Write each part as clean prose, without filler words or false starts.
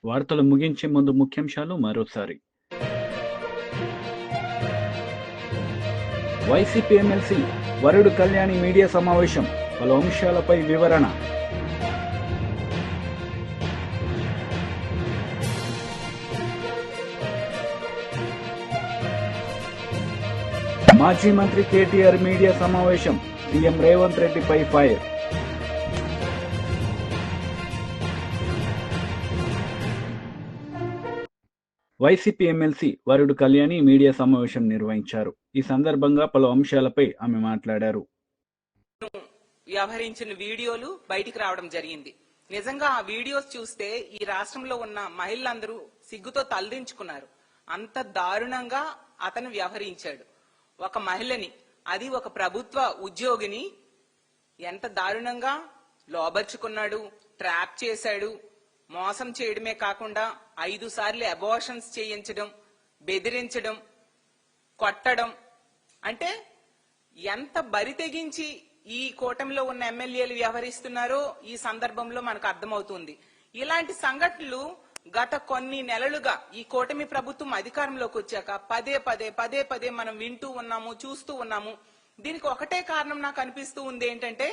వార్తలు ముగించే ముందు ముఖ్యాంశాలు మరోసారి. వైసీపీ ఎమ్మెల్సీ వరుడు కళ్యాణి మీడియా సమావేశం, పలు అంశాలపై వివరణ. మాజీ మంత్రి కేటీఆర్ మీడియా సమావేశం, సీఎం రేవంత్ రెడ్డిపై ఫైర్. వైసీపీ ఎమ్మెల్సీ వరుడు కళ్యాణి మీడియా సమావేశం నిర్వహించారు. ఈ సందర్భంగా పలు అంశాలపై ఆమె మాట్లాడారు. వ్యవహరించిన వీడియోలు బయటికి రావడం జరిగింది. నిజంగా ఆ వీడియోస్ చూస్తే ఈ రాష్ట్రంలో ఉన్న మహిళలందరూ సిగ్గుతో తలదించుకున్నారు. అంత దారుణంగా అతను వ్యవహరించాడు. ఒక మహిళని, అది ఒక ప్రభుత్వ ఉద్యోగిని ఎంత దారుణంగా లోబర్చుకున్నాడు, ట్రాప్ చేశాడు. మోసం చేయడమే కాకుండా 5 సార్లు అబార్షన్స్ చేయించడం, బెదిరించడం, కొట్టడం. అంటే ఎంత బరి తెగించి ఈ కూటమిలో ఉన్న ఎమ్మెల్యేలు వ్యవహరిస్తున్నారో ఈ సందర్భంలో మనకు అర్థమవుతుంది. ఇలాంటి సంఘటనలు గత కొన్ని నెలలుగా ఈ కూటమి ప్రభుత్వం అధికారంలోకి వచ్చాక పదే పదే మనం వింటూ ఉన్నాము, చూస్తూ ఉన్నాము. దీనికి ఒకటే కారణం నాకు అనిపిస్తూ ఉంది. ఏంటంటే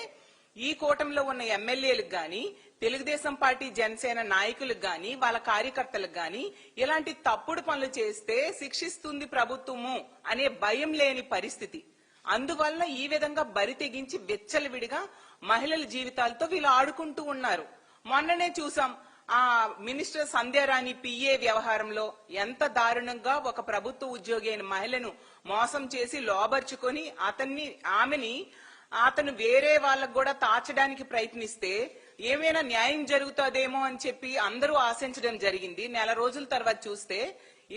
ఈ కూటమిలో ఉన్న ఎమ్మెల్యేలకు గాని, తెలుగుదేశం పార్టీ జనసేన నాయకులకు గాని, వాళ్ళ కార్యకర్తలకు గాని ఇలాంటి తప్పుడు పనులు చేస్తే శిక్షిస్తుంది ప్రభుత్వము అనే భయం లేని పరిస్థితి. అందువల్ల ఈ విధంగా బరి తెగించి విచ్చలవిడిగా మహిళల జీవితాలతో వీళ్ళు ఆడుకుంటూ ఉన్నారు. మొన్ననే చూసాం, ఆ మినిస్టర్ సంధ్యారాణి పిఏ వ్యవహారంలో ఎంత దారుణంగా ఒక ప్రభుత్వ ఉద్యోగి అయిన మహిళను మోసం చేసి లోబర్చుకొని ఆమెని అతను వేరే వాళ్ళకు కూడా తాచడానికి ప్రయత్నిస్తే ఏమైనా న్యాయం జరుగుతుందేమో అని చెప్పి అందరూ ఆశించడం జరిగింది. నెల రోజుల తర్వాత చూస్తే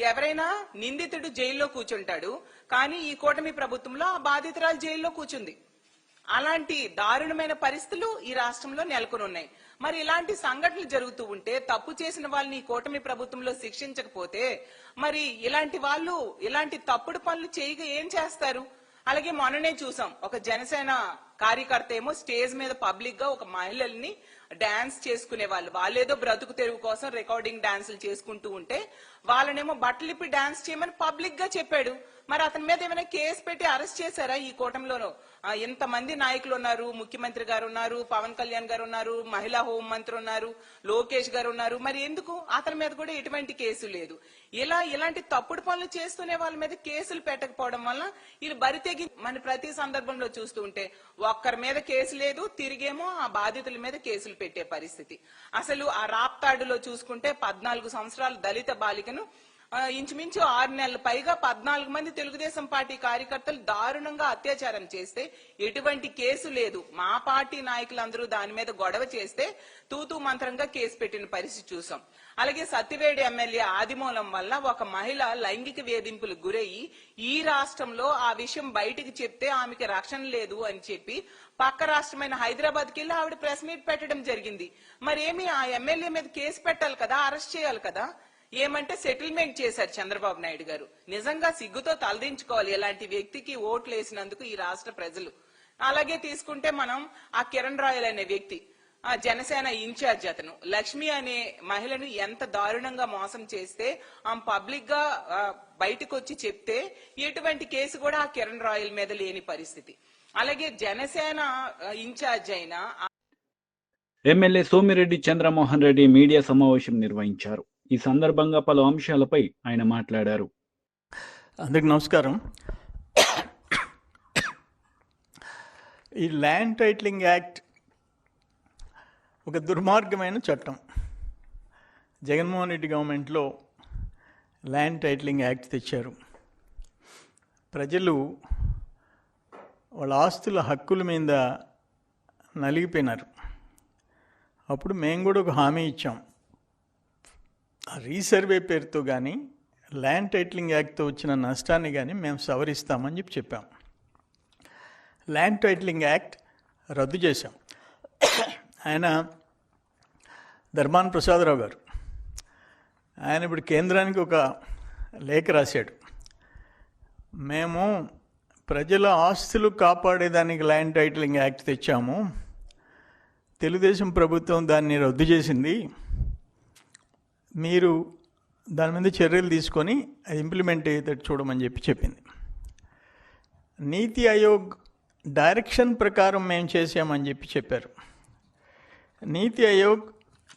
ఎవరైనా నిందితుడు జైల్లో కూర్చుంటాడు, కానీ ఈ కూటమి ప్రభుత్వంలో ఆ బాధితురాలు జైల్లో కూర్చుంది. అలాంటి దారుణమైన పరిస్థితులు ఈ రాష్ట్రంలో నెలకొని ఉన్నాయి. మరి ఇలాంటి సంఘటనలు జరుగుతూ ఉంటే, తప్పు చేసిన వాళ్ళని ఈ కూటమి ప్రభుత్వంలో శిక్షించకపోతే మరి ఇలాంటి వాళ్ళు ఇలాంటి తప్పుడు పనులు చేయగా ఏం చేస్తారు? అలాగే మొన్ననే చూసాం, ఒక జనసేన కార్యకర్త ఏమో స్టేజ్ మీద పబ్లిక్ గా ఒక మహిళల్ని డాన్స్ చేసుకునే వాళ్ళేదో బ్రతుకు తెరువు కోసం రికార్డింగ్ డాన్సులు చేసుకుంటూ ఉంటే వాళ్ళనేమో బట్టలిప్పి డాన్స్ చేయమని పబ్లిక్ గా చెప్పాడు. మరి అతని మీద ఏమైనా కేసు పెట్టి అరెస్ట్ చేశారా? ఈ కూటమిలోనూ ఎంతమంది నాయకులు ఉన్నారు, ముఖ్యమంత్రి గారు ఉన్నారు, పవన్ కళ్యాణ్ గారు ఉన్నారు, మహిళా హోం మంత్రి ఉన్నారు, లోకేష్ గారు ఉన్నారు. మరి ఎందుకు అతని మీద కూడా ఎటువంటి కేసు లేదు? ఇలాంటి తప్పుడు పనులు చేస్తూనే వాళ్ళ మీద కేసులు పెట్టకపోవడం వల్ల వీళ్ళు బరితెగి మన ప్రతి సందర్భంలో చూస్తూ ఉంటే ఒక్కరి మీద కేసు లేదు, తిరిగేమో ఆ బాధితుల మీద కేసులు పెట్టే పరిస్థితి. అసలు ఆ రాప్తాడులో చూసుకుంటే 14 సంవత్సరాల దళిత బాలికను ఇంచుమించు 6 నెలల పైగా 14 మంది తెలుగుదేశం పార్టీ కార్యకర్తలు దారుణంగా అత్యాచారం చేస్తే ఎటువంటి కేసు లేదు. మా పార్టీ నాయకులందరూ దాని మీద గొడవ చేస్తే తూతూ మంత్రంగా కేసు పెట్టిన పరిస్థితి చూసాం. అలాగే సత్తివేడి ఎమ్మెల్యే ఆదిమూలం వల్ల ఒక మహిళ లైంగిక వేధింపులకు గురయ్యి ఈ రాష్ట్రంలో ఆ విషయం బయటికి చెప్తే ఆమెకి రక్షణ లేదు అని చెప్పి పక్క రాష్ట్రమైన హైదరాబాద్కి వెళ్ళి ఆవిడ ప్రెస్ మీట్ పెట్టడం జరిగింది. మరేమి ఆ ఎమ్మెల్యే మీద కేసు పెట్టాలి కదా, అరెస్ట్ చేయాలి కదా. ఏమంటే సెటిల్మెంట్ చేశారు చంద్రబాబు నాయుడు గారు. నిజంగా సిగ్గుతో తలదించుకోవాలి ఇలాంటి వ్యక్తికి ఓట్లు వేసినందుకు ఈ రాష్ట్ర ప్రజలు. అలాగే తీసుకుంటే మనం ఆ కిరణ్ రాయల్ అనే వ్యక్తి, ఆ జనసేన ఇన్ఛార్జ్, అతను లక్ష్మి అనే మహిళను ఎంత దారుణంగా మోసం చేస్తే ఆమె పబ్లిక్ గా బయటకు వచ్చి చెప్తే ఎటువంటి కేసు కూడా ఆ కిరణ్ రాయల్ మీద లేని పరిస్థితి. అలాగే జనసేన ఇన్ఛార్జ్ అయిన ఎమ్మెల్యే సోమిరెడ్డి చంద్రమోహన్ రెడ్డి మీడియా సమావేశం నిర్వహించారు. ఈ సందర్భంగా పలు అంశాలపై ఆయన మాట్లాడారు. అందరికి నమస్కారం. ఈ ల్యాండ్ టైటిలింగ్ యాక్ట్ ఒక దుర్మార్గమైన చట్టం. జగన్మోహన్ రెడ్డి గవర్నమెంట్లో ల్యాండ్ టైటిలింగ్ యాక్ట్ తెచ్చారు. ప్రజలు వాళ్ళ ఆస్తుల హక్కుల మీద నలిగిపోయినారు. అప్పుడు మేము కూడా ఒక హామీ ఇచ్చాం, రీసర్వే పేరుతో కానీ ల్యాండ్ టైటిలింగ్ యాక్ట్తో వచ్చిన నష్టాన్ని కానీ మేము సవరిస్తామని చెప్పాం. ల్యాండ్ టైటిలింగ్ యాక్ట్ రద్దు చేశాం. ఆయన ధర్మాన ప్రసాదరావు గారు, ఆయన ఇప్పుడు కేంద్రానికి ఒక లేఖ రాశాడు. మేము ప్రజల ఆస్తులు కాపాడేదానికి ల్యాండ్ టైటిలింగ్ యాక్ట్ తెచ్చాము, తెలుగుదేశం ప్రభుత్వం దాన్ని రద్దు చేసింది, మీరు దాని మీద చర్యలు తీసుకొని అది ఇంప్లిమెంట్ అయ్యేటట్టు చూడమని చెప్పింది. నీతి ఆయోగ్ డైరెక్షన్ ప్రకారం మేము చేసామని చెప్పారు. నీతి ఆయోగ్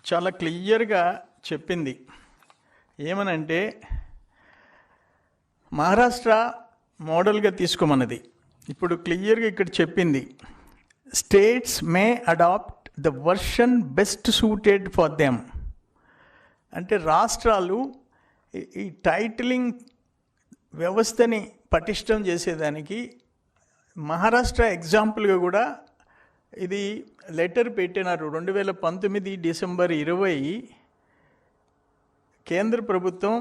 చాలా క్లియర్గా చెప్పింది ఏమనంటే, మహారాష్ట్ర మోడల్గా తీసుకోమన్నది. ఇప్పుడు క్లియర్గా ఇక్కడ చెప్పింది, states may adopt the version best suited for them. అంటే రాష్ట్రాలు ఈ టైటిలింగ్ వ్యవస్థని పటిష్టం చేసేదానికి మహారాష్ట్ర ఎగ్జాంపుల్గా కూడా ఇది లెటర్ పెట్టినారు. 2019 డిసెంబర్ 20 కేంద్ర ప్రభుత్వం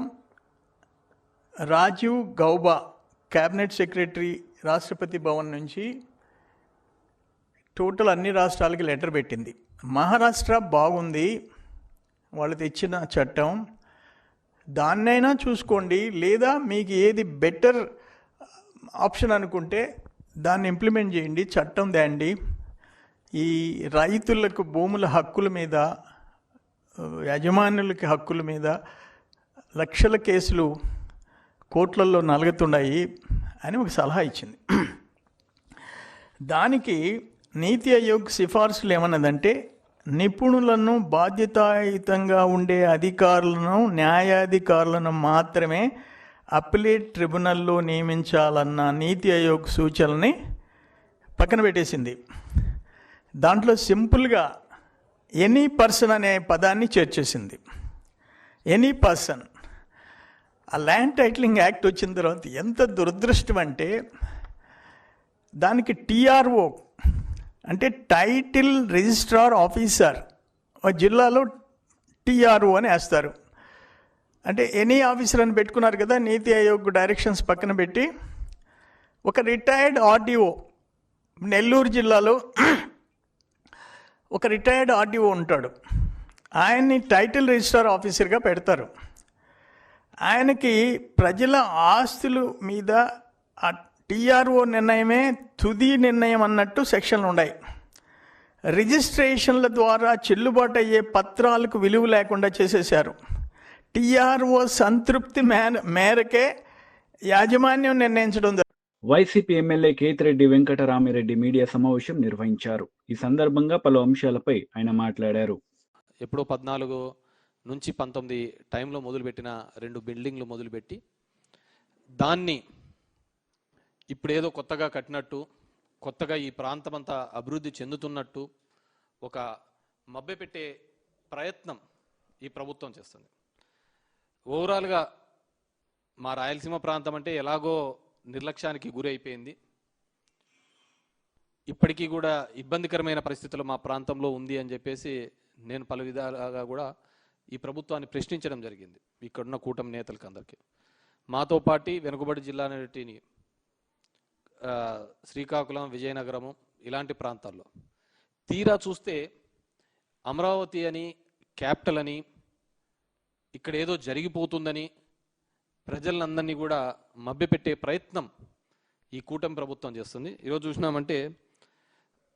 రాజీవ్ గౌబా క్యాబినెట్ సెక్రటరీ రాష్ట్రపతి భవన్ నుంచి టోటల్ అన్ని రాష్ట్రాలకి లెటర్ పెట్టింది. మహారాష్ట్ర బాగుంది, వాళ్ళు తెచ్చిన చట్టం, దాన్నైనా చూసుకోండి, లేదా మీకు ఏది బెటర్ ఆప్షన్ అనుకుంటే దాన్ని ఇంప్లిమెంట్ చేయండి, చట్టం తేండి. ఈ రైతులకు భూముల హక్కుల మీద, యజమానులకి హక్కుల మీద లక్షల కేసులు కోర్టులలో నలుగుతున్నాయి అని ఒక సలహా ఇచ్చింది. దానికి నీతి ఆయోగ్ సిఫార్సులు ఏమన్నదంటే, నిపుణులను, బాధ్యతాయుతంగా ఉండే అధికారులను, న్యాయాధికారులను మాత్రమే అప్పీలేట్ ట్రిబ్యునల్లో నియమించాలన్న నీతి ఆయోగ్ సూచనల్ని పక్కన పెట్టేసింది. దాంట్లో సింపుల్గా ఎనీ పర్సన్ అనే పదాన్ని చేర్చేసింది. Any person. ఆ ల్యాండ్ టైటిలింగ్ యాక్ట్ వచ్చిన తర్వాత ఎంత దురదృష్టం అంటే, దానికి టీఆర్ఓ అంటే టైటిల్ రిజిస్ట్రార్ ఆఫీసర్, జిల్లాలో టీఆర్ఓ అని వేస్తారు. అంటే ఎనీ ఆఫీసర్ అని పెట్టుకున్నారు కదా. నీతి ఆయోగ్ డైరెక్షన్స్ పక్కన పెట్టి ఒక రిటైర్డ్ ఆర్డీఓ, నెల్లూరు జిల్లాలో ఒక రిటైర్డ్ ఆర్డీఓ ఉంటాడు, ఆయన్ని టైటిల్ రిజిస్ట్రార్ ఆఫీసర్గా పెడతారు. ఆయనకి ప్రజల ఆస్తుల మీద ఆ టీఆర్ఓ నిర్ణయమే తుది నిర్ణయం అన్నట్టు సెక్షన్లు ఉన్నాయి. రిజిస్ట్రేషన్ల ద్వారా చెల్లుబాటు అయ్యే పత్రాలకు విలువ లేకుండా చేసేశారు. టీఆర్ఓ సంతృప్తి మేరకే యాజమాన్యం నిర్ణయించడం. వైసీపీ ఎమ్మెల్యే కేతిరెడ్డి వెంకటరామిరెడ్డి మీడియా సమావేశం నిర్వహించారు. ఈ సందర్భంగా పలు అంశాలపై ఆయన మాట్లాడారు. ఎప్పుడో 14 నుంచి 19 టైంలో మొదలుపెట్టిన 2 బిల్డింగ్లు మొదలుపెట్టి దాన్ని ఇప్పుడేదో కొత్తగా కట్టినట్టు, కొత్తగా ఈ ప్రాంతం అంతా అభివృద్ధి చెందుతున్నట్టు ఒక మభ్యపెట్టే ప్రయత్నం ఈ ప్రభుత్వం చేస్తుంది. ఓవరాల్గా మా రాయలసీమ ప్రాంతం అంటే ఎలాగో నిర్లక్ష్యానికి గురి అయిపోయింది. ఇప్పటికీ కూడా ఇబ్బందికరమైన పరిస్థితులు మా ప్రాంతంలో ఉంది అని చెప్పేసి నేను పలు విధాలుగా కూడా ఈ ప్రభుత్వాన్ని ప్రశ్నించడం జరిగింది. ఇక్కడున్న కూటమి నేతలకి అందరికీ. మాతో పాటు వెనుకబడి జిల్లాని శ్రీకాకుళం, విజయనగరము ఇలాంటి ప్రాంతాల్లో తీరా చూస్తే అమరావతి అని, క్యాపిటల్ అని, ఇక్కడ ఏదో జరిగిపోతుందని ప్రజలందరినీ కూడా మభ్యపెట్టే ప్రయత్నం ఈ కూటమి ప్రభుత్వం చేస్తుంది. ఈరోజు చూసినామంటే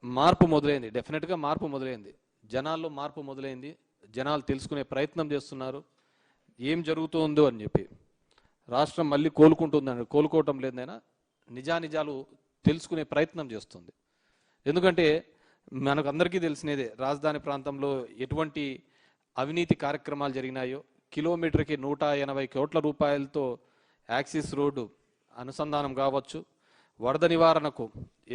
మార్పు మొదలైంది, డెఫినెట్గా మార్పు మొదలైంది, జనాల్లో మార్పు మొదలైంది. జనాలు తెలుసుకునే ప్రయత్నం చేస్తున్నారు ఏం జరుగుతుందో అని చెప్పి. రాష్ట్రం మళ్ళీ కోలుకుంటుందని, కోలుకోవటం లేదైనా నిజానిజాలు తెలుసుకునే ప్రయత్నం చేస్తుంది. ఎందుకంటే మనకు అందరికీ తెలిసినదే, రాజధాని ప్రాంతంలో ఎటువంటి అవినీతి కార్యక్రమాలు జరిగినాయో, కిలోమీటర్కి 180 కోట్ల రూపాయలతో యాక్సిస్ రోడ్డు అనుసంధానం కావచ్చు, వరద నివారణకు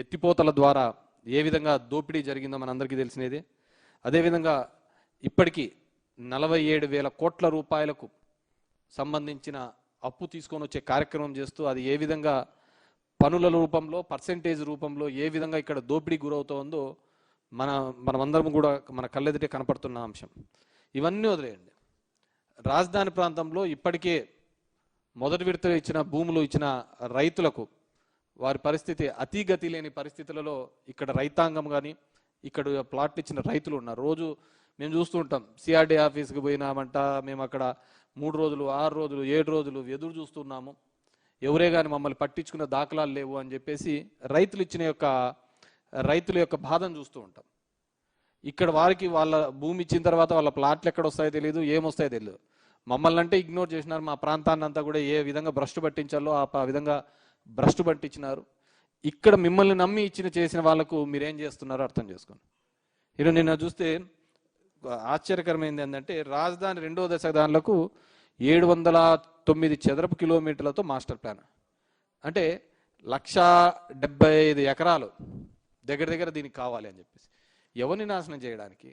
ఎత్తిపోతల ద్వారా ఏ విధంగా దోపిడీ జరిగిందో మనందరికీ తెలిసినదే. అదేవిధంగా ఇప్పటికీ 47,000 కోట్ల రూపాయలకు సంబంధించిన అప్పు తీసుకొని వచ్చే కార్యక్రమం చేస్తూ అది ఏ విధంగా పనుల రూపంలో, పర్సెంటేజ్ రూపంలో ఏ విధంగా ఇక్కడ దోపిడీ గురవుతోందో మనమందరం కూడా మన కళ్ళెదుటే కనపడుతున్న అంశం. ఇవన్నీ వదిలేయండి. రాజధాని ప్రాంతంలో ఇప్పటికే మొదటి విడత ఇచ్చిన భూములు ఇచ్చిన రైతులకు వారి పరిస్థితి అతిగతి లేని పరిస్థితులలో ఇక్కడ రైతాంగం కానీ, ఇక్కడ ప్లాట్లు ఇచ్చిన రైతులు ఉన్నారు. రోజు మేము చూస్తూ ఉంటాం, సిఆర్డీ ఆఫీస్కి పోయినామంట, మేము అక్కడ 3 రోజులు, 6 రోజులు, 7 రోజులు ఎదురు చూస్తున్నాము, ఎవరే కానీ మమ్మల్ని పట్టించుకున్న దాఖలాలు లేవు అని చెప్పేసి రైతుల యొక్క బాధను చూస్తూ ఉంటాం. ఇక్కడ వారికి వాళ్ళ భూమి ఇచ్చిన తర్వాత వాళ్ళ ప్లాట్లు ఎక్కడ వస్తాయో తెలియదు, ఏమొస్తాయో తెలియదు. మమ్మల్ని అంటే ఇగ్నోర్ చేసినారు, మా ప్రాంతాన్ని అంతా కూడా ఏ విధంగా భ్రష్టు పట్టించాలో ఆ విధంగా భ్రష్టు పట్టించినారు. ఇక్కడ మిమ్మల్ని నమ్మి చేసిన వాళ్ళకు మీరేం చేస్తున్నారో అర్థం చేసుకోండి. ఈరోజు నిన్న చూస్తే ఆశ్చర్యకరమైంది ఏంటంటే రాజధాని 2వ దశ దానిలకు 709 చదరపు కిలోమీటర్లతో మాస్టర్ ప్లాన్, అంటే 175 ఎకరాలు దగ్గర దీనికి కావాలి అని చెప్పేసి. ఎవరిని నాశనం చేయడానికి?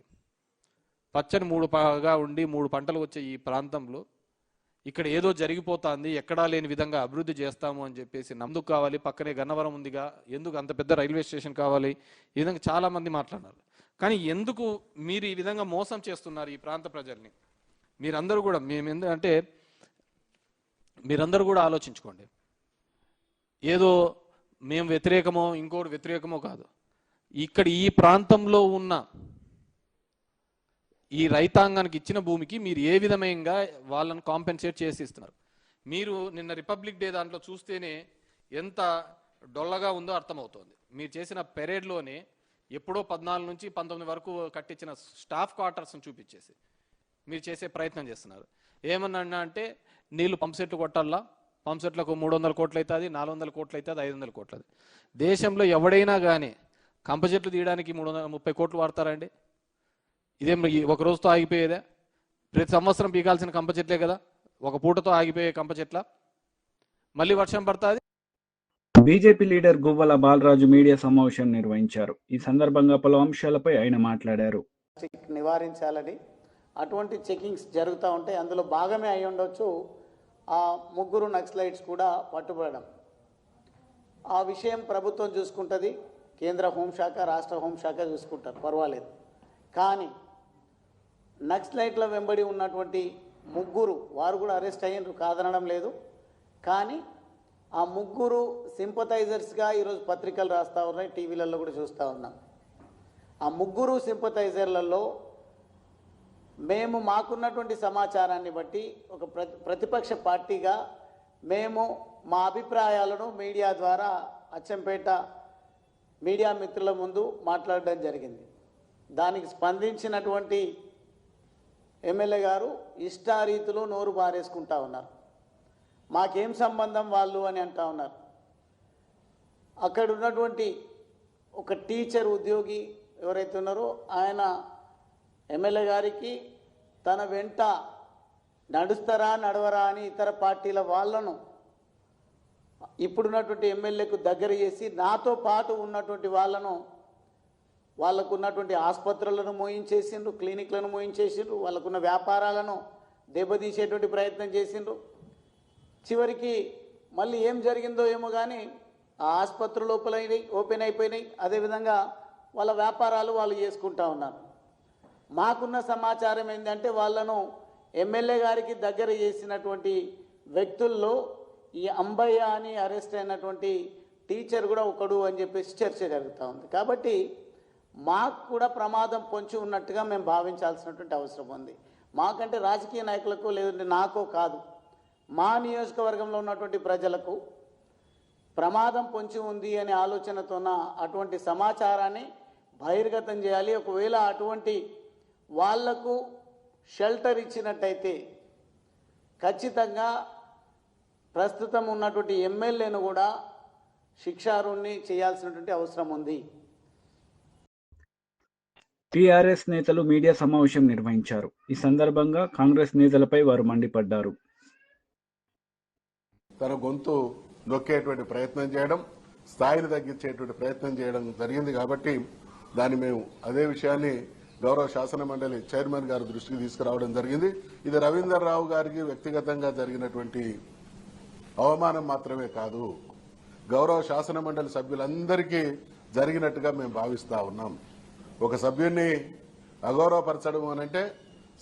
పచ్చని 3గా ఉండి 3 పంటలు వచ్చే ఈ ప్రాంతంలో ఇక్కడ ఏదో జరిగిపోతుంది, ఎక్కడా లేని విధంగా అభివృద్ధి చేస్తాము అని చెప్పేసి నందుకు కావాలి, పక్కనే గన్నవరం ఉందిగా, ఎందుకు అంత పెద్ద రైల్వే స్టేషన్ కావాలి, ఈ విధంగా చాలామంది మాట్లాడారు. కానీ ఎందుకు మీరు ఈ విధంగా మోసం చేస్తున్నారు ఈ ప్రాంత ప్రజల్ని? మీరందరూ కూడా అంటే మీరందరూ కూడా ఆలోచించుకోండి. ఏదో మేము వ్యతిరేకమో ఇంకోటి వ్యతిరేకమో కాదు. ఇక్కడ ఈ ప్రాంతంలో ఉన్న ఈ రైతాంగానికి ఇచ్చిన భూమికి మీరు ఏ విధంగా వాళ్ళని కాంపెన్సేట్ చేసి ఇస్తున్నారు? మీరు నిన్న రిపబ్లిక్ డే దాంట్లో చూస్తేనే ఎంత డొల్లగా ఉందో అర్థమవుతోంది. మీరు చేసిన పెరేడ్లోనే ఎప్పుడో 14 నుంచి 19 వరకు కట్టించిన స్టాఫ్ క్వార్టర్స్ని చూపించేసి మీరు చేసే ప్రయత్నం చేస్తున్నారు. ఏమన్నా అంటే నీళ్లు పంప్సెట్లు కొట్టాలా, పంప్సెట్లకు 300 కోట్లు అవుతుంది, 400 కోట్లు అవుతుంది, 500 కోట్లు అవుతుంది. దేశంలో ఎవడైనా కానీ కంపచెట్లు తీయడానికి 330 కోట్లు వాడతారండి? ఇదేం ఒక రోజుతో ఆగిపోయేదే? ప్రతి సంవత్సరం పీకాల్సిన కంపచెట్లే కదా, ఒక పూటతో ఆగిపోయే కంపచెట్ల? మళ్ళీ వర్షం పడుతుంది. BJP leader Guvvala Balaraju media సమావేశం నిర్వహించారు. ఈ సందర్భంగా పలు అంశాలపై ఆయన మాట్లాడారు. నివారించాలని అటువంటి చెకింగ్స్ జరుగుతూ ఉంటాయి. అందులో భాగమే అయి ఉండొచ్చు ఆ 3 నక్సలైట్స్ కూడా పట్టుబడడం. ఆ విషయం ప్రభుత్వం చూసుకుంటుంది, కేంద్ర హోంశాఖ, రాష్ట్ర హోంశాఖ చూసుకుంటారు, పర్వాలేదు. కానీ నక్సలైట్ల వెంబడి ఉన్నటువంటి 3 వారు కూడా అరెస్ట్ అయ్యారు, కాదనడం లేదు. కానీ ఆ 3 సింపథైజర్స్గా ఈరోజు పత్రికలు రాస్తూ ఉన్నాయి, టీవీలలో కూడా చూస్తూ ఉన్నాం. ఆ 3 సింపథైజర్లలో మేము మాకున్నటువంటి సమాచారాన్ని బట్టి ఒక ప్రతిపక్ష పార్టీగా మేము మా అభిప్రాయాలను మీడియా ద్వారా అచ్చంపేట మీడియా మిత్రుల ముందు మాట్లాడడం జరిగింది. దానికి స్పందించినటువంటి ఎమ్మెల్యే గారు ఇష్టారీతిలో నోరు బారేసుకుంటా ఉన్నారు. మాకేం సంబంధం వాళ్ళు అని అంటా ఉన్నారు. అక్కడ ఉన్నటువంటి ఒక టీచర్ ఉద్యోగి ఎవరైతే ఉన్నారో ఆయన ఎమ్మెల్యే గారికి తన వెంట నడుస్తారా నడవరా అని ఇతర పార్టీల వాళ్ళను ఇప్పుడున్నటువంటి ఎమ్మెల్యేకు దగ్గర చేసి నాతో పాటు ఉన్నటువంటి వాళ్ళను వాళ్ళకు ఉన్నటువంటి ఆసుపత్రులను మోయించేసిండ్రు, క్లినిక్లను మోయించేసిండ్రు, వాళ్ళకున్న వ్యాపారాలను దెబ్బతీసేటువంటి ప్రయత్నం చేసిండ్రు. చివరికి మళ్ళీ ఏం జరిగిందో ఏమో కానీ ఆ ఆసుపత్రులు ఓపెన్ అయిపోయినాయి. అదేవిధంగా వాళ్ళ వ్యాపారాలు వాళ్ళు చేసుకుంటా ఉన్నారు. మాకున్న సమాచారం ఏంటంటే వాళ్ళను ఎమ్మెల్యే గారికి దగ్గర చేసినటువంటి వ్యక్తుల్లో ఈ అంబయ్య అని అరెస్ట్ అయినటువంటి టీచర్ కూడా ఒకడు అని చెప్పేసి చర్చ జరుగుతూ ఉంది. కాబట్టి మాకు కూడా ప్రమాదం పొంచి ఉన్నట్టుగా మేము భావించాల్సినటువంటి అవసరం ఉంది. మాకంటే రాజకీయ నాయకులకు లేదంటే నాకో కాదు, మా నియోజకవర్గంలో ఉన్నటువంటి ప్రజలకు ప్రమాదం పొంచి ఉంది అనే ఆలోచనతోన అటువంటి సమాచారాన్ని బహిర్గతం చేయాలి. ఒకవేళ అటువంటి వాళ్లకు షెల్టర్ ఇచ్చినట్టయితే ఖచ్చితంగా ప్రస్తుతం ఉన్నటువంటి ఎమ్మెల్యేను కూడా శిక్షార్హుణ్ణి చేయాల్సినటువంటి అవసరం ఉంది. టీఆర్ఎస్ నేతలు మీడియా సమావేశం నిర్వహించారు. ఈ సందర్భంగా కాంగ్రెస్ నేతలపై వారు మండిపడ్డారు. తన గొంతు నొక్కేటువంటి ప్రయత్నం చేయడం, స్థాయిని తగ్గించేటువంటి ప్రయత్నం చేయడం జరిగింది. కాబట్టి దాన్ని మేము అదే విషయాన్ని గౌరవ శాసన మండలి చైర్మన్ గారి దృష్టికి తీసుకురావడం జరిగింది. ఇది రవీందర్ రావు గారికి వ్యక్తిగతంగా జరిగినటువంటి అవమానం మాత్రమే కాదు, గౌరవ శాసన మండలి సభ్యులందరికీ జరిగినట్టుగా మేము భావిస్తా ఉన్నాం. ఒక సభ్యున్ని అగౌరవపరచడం అనంటే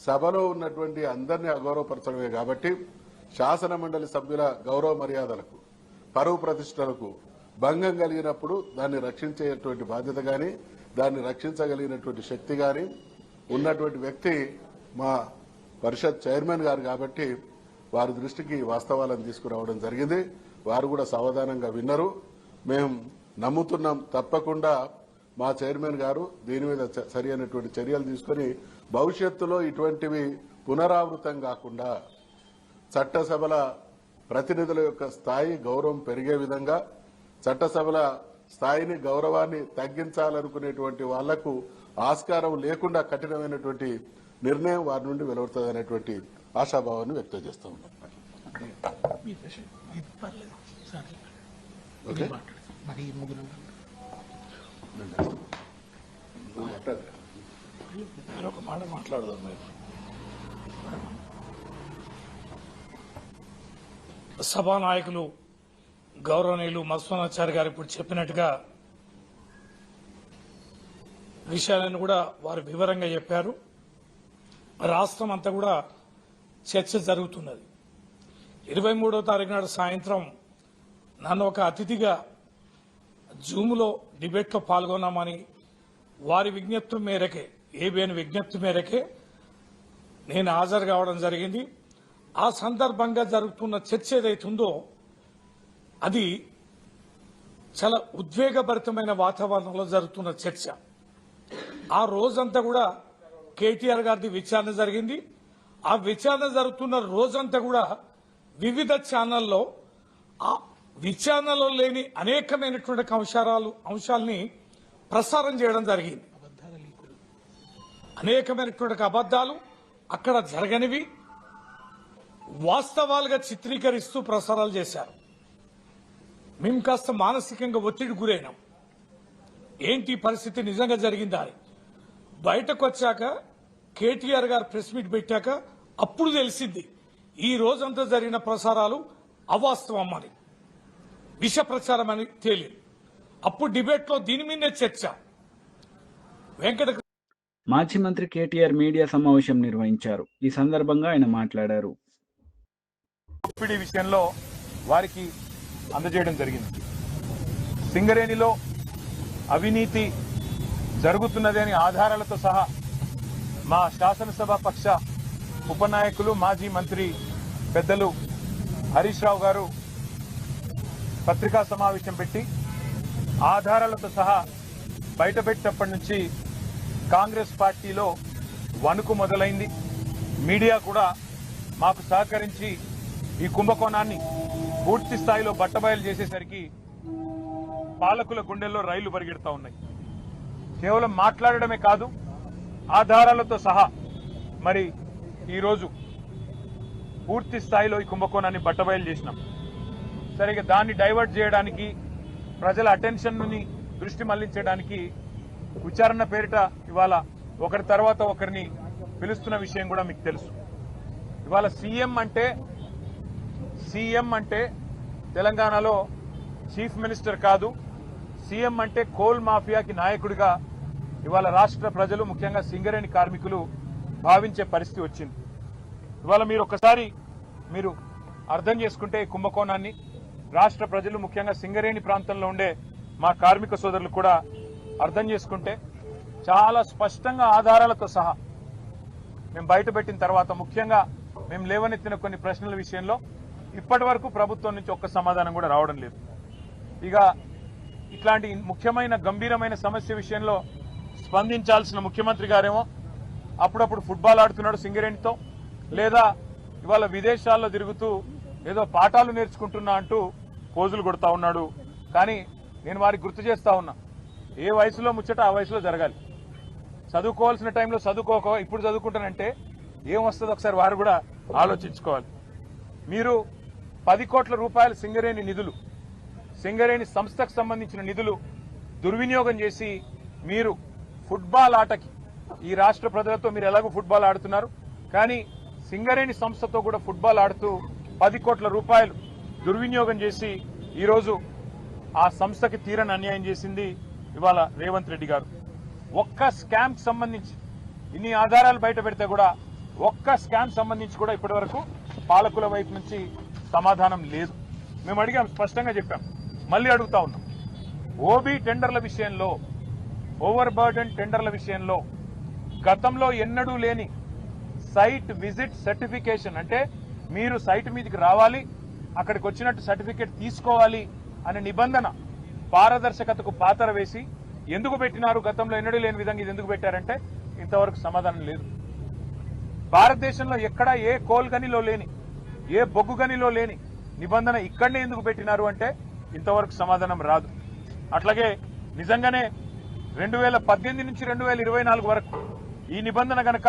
సభలో ఉన్నటువంటి అందరినీ అగౌరవపరచడమే. కాబట్టి శాసన మండలి సభ్యుల గౌరవ మర్యాదలకు, పరువు ప్రతిష్టలకు భంగం కలిగినప్పుడు దాన్ని రక్షించేటువంటి బాధ్యత కానీ, దాన్ని రక్షించగలిగినటువంటి శక్తి కానీ ఉన్నటువంటి వ్యక్తి మా పరిషత్ చైర్మన్ గారు. కాబట్టి వారి దృష్టికి వాస్తవాలను తీసుకురావడం జరిగింది. వారు కూడా సావధానంగా విన్నారు. మేము నమ్ముతున్నాం తప్పకుండా మా చైర్మన్ గారు దీని మీద సరి అయినటువంటి చర్యలు తీసుకుని భవిష్యత్తులో ఇటువంటివి పునరావృతం కాకుండా చట్టసభల ప్రతినిధుల యొక్క స్థాయి గౌరవం పెరిగే విధంగా చట్టసభల స్థాయిని గౌరవాన్ని తగ్గించాలనుకునేటువంటి వాళ్లకు ఆస్కారం లేకుండా కఠినమైనటువంటి నిర్ణయం వారి నుండి వెలువడుతుంది అనేటువంటి ఆశాభావాన్ని వ్యక్తం చేస్తా ఉన్నాం. ఓకే? ఒక మాట మాట్లాడదాం. సభానాయకులు గౌరవనీయులు మధుసూదనాచారి గారు ఇప్పుడు చెప్పినట్టుగా విషయాలను కూడా వారు వివరంగా చెప్పారు. రాష్ట్రం అంతా కూడా చర్చ జరుగుతున్నది. 23వ తారీఖు నాడు సాయంత్రం నన్ను ఒక అతిథిగా జూమ్లో డిబేట్లో పాల్గొన్నామని వారి విజ్ఞప్తి మేరకే, ఏబిఎన్ విజ్ఞప్తి మేరకే నేను హాజరు కావడం జరిగింది. ఆ సందర్భంగా జరుగుతున్న చర్చ ఏదైతుందో అది చాలా ఉద్వేగభరితమైన వాతావరణంలో జరుగుతున్న చర్చ. ఆ రోజంతా కూడా కేటీఆర్ గారిది విచారణ జరిగింది. ఆ విచారణ జరుగుతున్న రోజంతా కూడా వివిధ ఛానల్లో ఆ విచారణలో లేని అనేకమైనటువంటి అంశాలని ప్రసారం చేయడం జరిగింది. అనేకమైనటువంటి అబద్దాలు అక్కడ జరగనివి వాస్తవాలుగా చిత్రీకరిస్తూ ప్రసారాలు చేశారు. మేము కాస్త మానసికంగా ఒత్తిడి గురైనాం. ఏంటి పరిస్థితి నిజంగా జరిగిందా అని బయటకు వచ్చాక కేటీఆర్ గారు ప్రెస్ మీట్ పెట్టాక అప్పుడు తెలిసింది ఈ రోజంతా జరిగిన ప్రసారాలు అవాస్తవం అని, విష ప్రచారం అని తేలింది. అప్పుడు డిబేట్లో దీని మీదే చర్చ. మాజీ మంత్రి కేటీఆర్ మీడియా సమావేశం నిర్వహించారు. ఈ సందర్భంగా ఆయన మాట్లాడారు. విషయంలో వారికి అందజేయడం జరిగింది. సింగరేణిలో అవినీతి జరుగుతున్నదని ఆధారాలతో సహా మా శాసనసభ పక్ష ఉపనాయకులు మాజీ మంత్రి పెద్దలు హరీష్ రావు గారు పత్రికా సమావేశం పెట్టి ఆధారాలతో సహా బయటపెట్టినప్పటి నుంచి కాంగ్రెస్ పార్టీలో వణుకు మొదలైంది. మీడియా కూడా మాకు సహకరించి ఈ కుంభకోణాన్ని పూర్తి స్థాయిలో బట్టబయలు చేసేసరికి పాలకుల గుండెల్లో రైళ్లు పరిగెడతా ఉన్నాయి. కేవలం మాట్లాడడమే కాదు, ఆధారాలతో సహా మరి ఈరోజు పూర్తి స్థాయిలో ఈ కుంభకోణాన్ని బట్టబయలు చేసినాం. సరిగ్గా దాన్ని డైవర్ట్ చేయడానికి, ప్రజల అటెన్షన్ని దృష్టి మళ్లించడానికి విచారణ పేరిట ఇవాళ ఒకరి తర్వాత ఒకరిని పిలుస్తున్న విషయం కూడా మీకు తెలుసు. ఇవాళ సీఎం అంటే తెలంగాణలో చీఫ్ మినిస్టర్ కాదు, సీఎం అంటే కోల్ మాఫియాకి నాయకుడిగా ఇవాళ రాష్ట్ర ప్రజలు, ముఖ్యంగా సింగరేణి కార్మికులు భావించే పరిస్థితి వచ్చింది. ఇవాళ మీరు ఒకసారి అర్థం చేసుకుంటే ఈ కుంభకోణాన్ని రాష్ట్ర ప్రజలు, ముఖ్యంగా సింగరేణి ప్రాంతంలో ఉండే మా కార్మిక సోదరులు కూడా అర్థం చేసుకుంటే చాలా స్పష్టంగా ఆధారాలతో సహా మేము బయటపెట్టిన తర్వాత, ముఖ్యంగా మేము లేవనెత్తిన కొన్ని ప్రశ్నల విషయంలో ఇప్పటి వరకు ప్రభుత్వం నుంచి ఒక్క సమాధానం కూడా రావడం లేదు. ఇక ఇట్లాంటి ముఖ్యమైన గంభీరమైన సమస్య విషయంలో స్పందించాల్సిన ముఖ్యమంత్రి గారేమో అప్పుడప్పుడు ఫుట్బాల్ ఆడుతున్నాడు సింగరేణితో, లేదా ఇవాళ విదేశాల్లో తిరుగుతూ ఏదో పాఠాలు నేర్చుకుంటున్నా అంటూ పోజులు కొడతా ఉన్నాడు. కానీ నేను వారికి గుర్తు చేస్తా ఉన్నా, ఏ వయసులో ముచ్చట ఆ వయసులో జరగాలి. చదువుకోవాల్సిన టైంలో చదువుకోక ఇప్పుడు చదువుకుంటానంటే ఏం వస్తుందో ఒకసారి వారు కూడా ఆలోచించుకోవాలి. మీరు 10 కోట్ల రూపాయల సింగరేణి నిధులు, సింగరేణి సంస్థకు సంబంధించిన నిధులు దుర్వినియోగం చేసి మీరు ఫుట్బాల్ ఆటకి, ఈ రాష్ట్ర ప్రజలతో మీరు ఎలాగో ఫుట్బాల్ ఆడుతున్నారు, కానీ సింగరేణి సంస్థతో కూడా ఫుట్బాల్ ఆడుతూ 10 కోట్ల రూపాయలు దుర్వినియోగం చేసి ఈరోజు ఆ సంస్థకి తీరని అన్యాయం చేసింది ఇవాళ రేవంత్ రెడ్డి గారు. ఒక్క స్కామ్ సంబంధించి ఇన్ని ఆధారాలు బయట పెడితే కూడా ఒక్క స్కామ్ సంబంధించి కూడా ఇప్పటి వరకు పాలకుల వైపు నుంచి సమాధానం లేదు. మేము అడిగాం, స్పష్టంగా చెప్పాం, మళ్ళీ అడుగుతా ఉన్నాం. ఓబీ టెండర్ల విషయంలో, ఓవర్ బర్డెన్ టెండర్ల విషయంలో గతంలో ఎన్నడూ లేని సైట్ విజిట్ సర్టిఫికేషన్, అంటే మీరు సైట్ మీదకి రావాలి, అక్కడికి వచ్చినట్టు సర్టిఫికేట్ తీసుకోవాలి అనే నిబంధన పారదర్శకతకు పాతర వేసి ఎందుకు పెట్టినారు, గతంలో ఎన్నడూ లేని విధంగా ఇది ఎందుకు పెట్టారంటే ఇంతవరకు సమాధానం లేదు. భారతదేశంలో ఎక్కడ ఏ కోల్ గనిలో లేని, ఏ బొగ్గు గనిలో లేని నిబంధన ఇక్కడనే ఎందుకు పెట్టినారు అంటే ఇంతవరకు సమాధానం రాదు. అట్లాగే నిజంగానే 2018 నుంచి 2024 వరకు ఈ నిబంధన గనక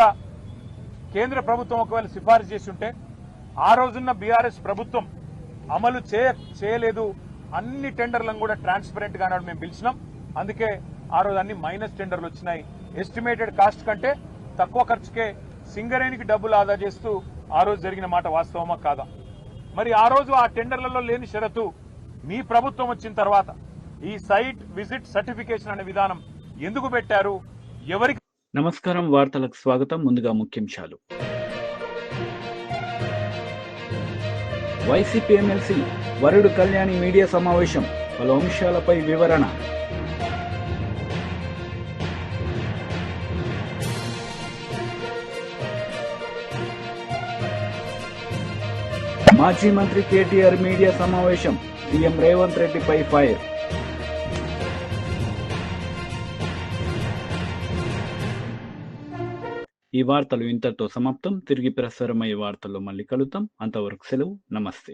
కేంద్ర ప్రభుత్వం ఒకవేళ సిఫారసు చేసి ఉంటే ఆ రోజున్న బీఆర్ఎస్ ప్రభుత్వం అమలు చేయలేదు. అన్ని టెండర్లను కూడా ట్రాన్స్పరెంట్ గా అన్నాడు మేము పిలిచినాం. అందుకే ఆ రోజు అన్ని మైనస్ టెండర్లు వచ్చినాయి. ఎస్టిమేటెడ్ కాస్ట్ కంటే తక్కువ ఖర్చుకే సింగరేణికి డబ్బులు ఆదా చేస్తూ ఆ రోజు జరిగిన మాట వాస్తవమా కాదా? మరి ఆ రోజు ఆ టెండర్లలో లేని షరతు మీ ప్రభుత్వం వచ్చిన తర్వాత ఈ సైట్ విజిట్ సర్టిఫికేషన్ అనే విధానం ఎందుకు పెట్టారు? ఎవరికి? నమస్కారం, వార్తలకు స్వాగతం. ముందుగా ముఖ్యాంశాలు. వైసీపీ ఎమ్మెల్సీ వరుడు కళ్యాణి మీడియా సమావేశం, పలు అంశాలపై వివరణ. మాజీ మంత్రి కేటీఆర్ మీడియా సమావేశం, సీఎం రేవంత్ రెడ్డిపై ఫైర్. ఈ వార్తలు ఇంతటితో సమాప్తం. తిరిగి ప్రసారమయ్యే వార్తల్లో మళ్ళీ కలుద్దాం. అంతవరకు సెలవు. నమస్తే.